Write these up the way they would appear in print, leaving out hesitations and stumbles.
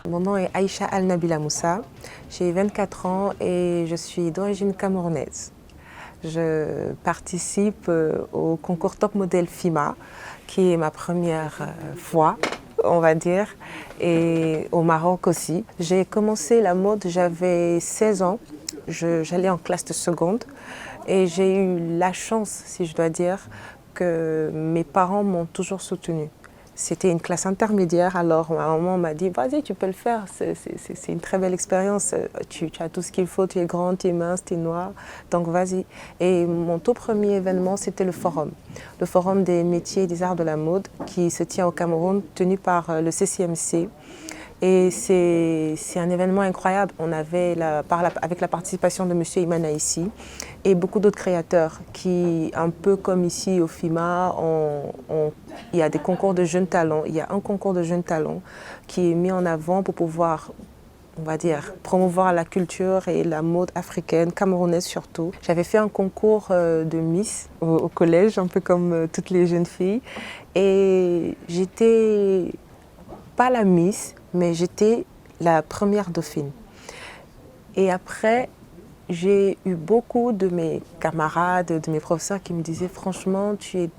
Mon nom est Aïcha Al-Nabila Moussa, j'ai 24 ans et je suis d'origine camerounaise. Je participe au concours Top Model FIMA, qui est ma première fois, on va dire, et au Maroc aussi. J'ai commencé la mode, j'avais 16 ans, j'allais en classe de seconde et j'ai eu la chance, si je dois dire, que mes parents m'ont toujours soutenue. C'était une classe intermédiaire, alors ma maman m'a dit « Vas-y, tu peux le faire, c'est une très belle expérience, tu as tout ce qu'il faut, tu es grande, tu es mince, tu es noire, donc vas-y ». Et mon tout premier événement, c'était le forum des métiers et des arts de la mode qui se tient au Cameroun, tenu par le CCMC. Et c'est un événement incroyable. On avait, avec la participation de M. Imana ici et beaucoup d'autres créateurs qui, un peu comme ici au FIMA, il y a des concours de jeunes talents. Il y a un concours de jeunes talents qui est mis en avant pour pouvoir, on va dire, promouvoir la culture et la mode africaine, camerounaise surtout. J'avais fait un concours de Miss au collège, un peu comme toutes les jeunes filles. Et j'étais pas la Miss, mais j'étais la première dauphine. Et après, j'ai eu beaucoup de mes camarades, de mes professeurs qui me disaient franchement, tu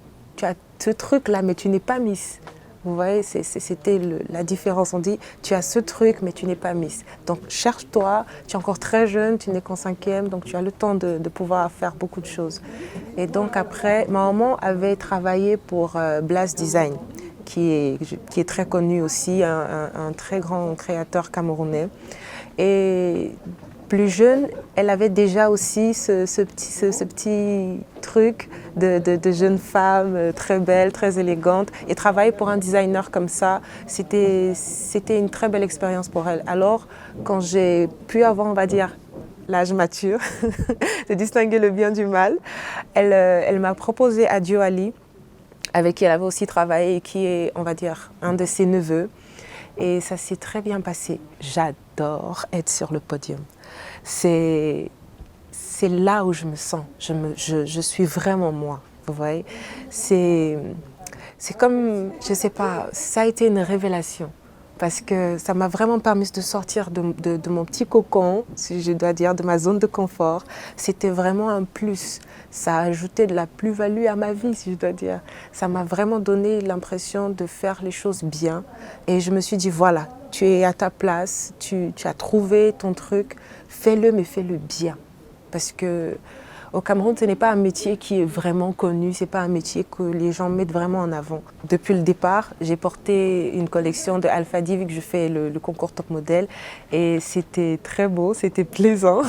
as ce truc-là, mais tu n'es pas Miss. Vous voyez, c'était la différence. On dit, tu as ce truc, mais tu n'es pas Miss. Donc cherche-toi, tu es encore très jeune, tu n'es qu'en 5e, donc tu as le temps de pouvoir faire beaucoup de choses. Et donc après, ma maman avait travaillé pour Blast Design, qui est très connu aussi, un très grand créateur camerounais. Et plus jeune, elle avait déjà aussi ce petit truc de jeune femme très belle, très élégante. Et travailler pour un designer comme ça, c'était une très belle expérience pour elle. Alors, quand j'ai pu avoir, on va dire, l'âge mature, de distinguer le bien du mal, elle m'a proposé Adio Ali, avec qui elle avait aussi travaillé et qui est, on va dire, un de ses neveux. Et ça s'est très bien passé. J'adore être sur le podium. C'est là où je me sens. Je suis vraiment moi, vous voyez. C'est comme, je sais pas, ça a été une révélation. Parce que ça m'a vraiment permis de sortir de mon petit cocon, si je dois dire, de ma zone de confort. C'était vraiment un plus. Ça a ajouté de la plus-value à ma vie, si je dois dire. Ça m'a vraiment donné l'impression de faire les choses bien. Et je me suis dit, voilà, tu es à ta place, tu as trouvé ton truc, fais-le, mais fais-le bien. Parce que au Cameroun, ce n'est pas un métier qui est vraiment connu, ce n'est pas un métier que les gens mettent vraiment en avant. Depuis le départ, j'ai porté une collection de Alphadi vu que je fais le concours Top Model et c'était très beau, c'était plaisant.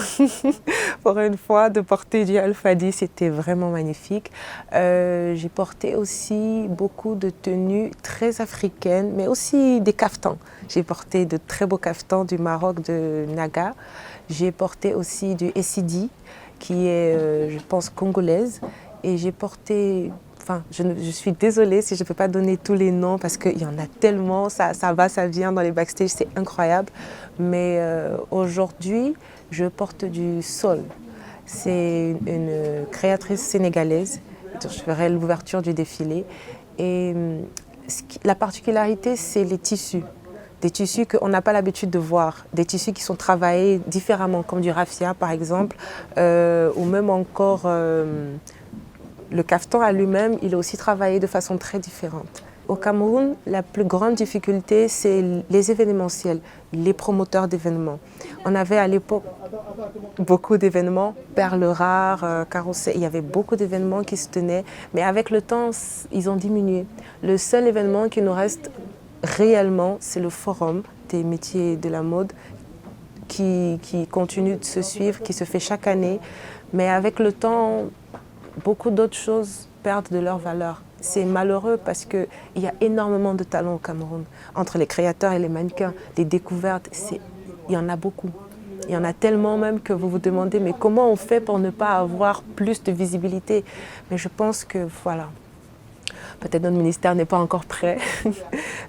Pour une fois, de porter du Alphadi, c'était vraiment magnifique. J'ai porté aussi beaucoup de tenues très africaines, mais aussi des caftans. J'ai porté de très beaux caftans du Maroc, de Naga. J'ai porté aussi du Essidi, qui est, je pense, congolaise. Et j'ai porté, enfin, je suis désolée si je ne peux pas donner tous les noms parce qu'il y en a tellement, ça va, ça vient dans les backstage, c'est incroyable. Mais aujourd'hui, je porte du Sol. C'est une créatrice sénégalaise. Je ferai l'ouverture du défilé. Et la particularité, c'est les tissus. Des tissus qu'on n'a pas l'habitude de voir, des tissus qui sont travaillés différemment, comme du raffia par exemple, ou même encore le caftan à lui-même, il est aussi travaillé de façon très différente. Au Cameroun, la plus grande difficulté, c'est les événementiels, les promoteurs d'événements. On avait à l'époque beaucoup d'événements, Perles Rares, Carrousel, il y avait beaucoup d'événements qui se tenaient, mais avec le temps, ils ont diminué. Le seul événement qui nous reste réellement, c'est le forum des métiers de la mode qui continue de se suivre, qui se fait chaque année. Mais avec le temps, beaucoup d'autres choses perdent de leur valeur. C'est malheureux parce qu'il y a énormément de talents au Cameroun. Entre les créateurs et les mannequins, les découvertes, il y en a beaucoup. Il y en a tellement même que vous vous demandez mais comment on fait pour ne pas avoir plus de visibilité? Mais je pense que voilà. Peut-être notre ministère n'est pas encore prêt,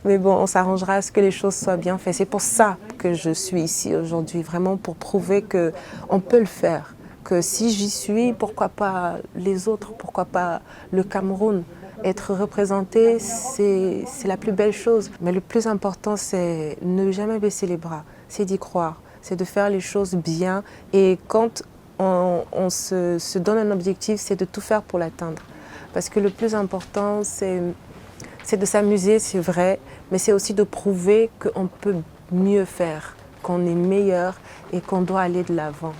mais bon, on s'arrangera à ce que les choses soient bien faites. C'est pour ça que je suis ici aujourd'hui, vraiment pour prouver qu'on peut le faire. Que si j'y suis, pourquoi pas les autres, pourquoi pas le Cameroun? Être représenté, c'est la plus belle chose. Mais le plus important, c'est ne jamais baisser les bras, c'est d'y croire, c'est de faire les choses bien. Et quand on se donne un objectif, c'est de tout faire pour l'atteindre. Parce que le plus important, c'est de s'amuser, c'est vrai, mais c'est aussi de prouver qu'on peut mieux faire, qu'on est meilleur et qu'on doit aller de l'avant.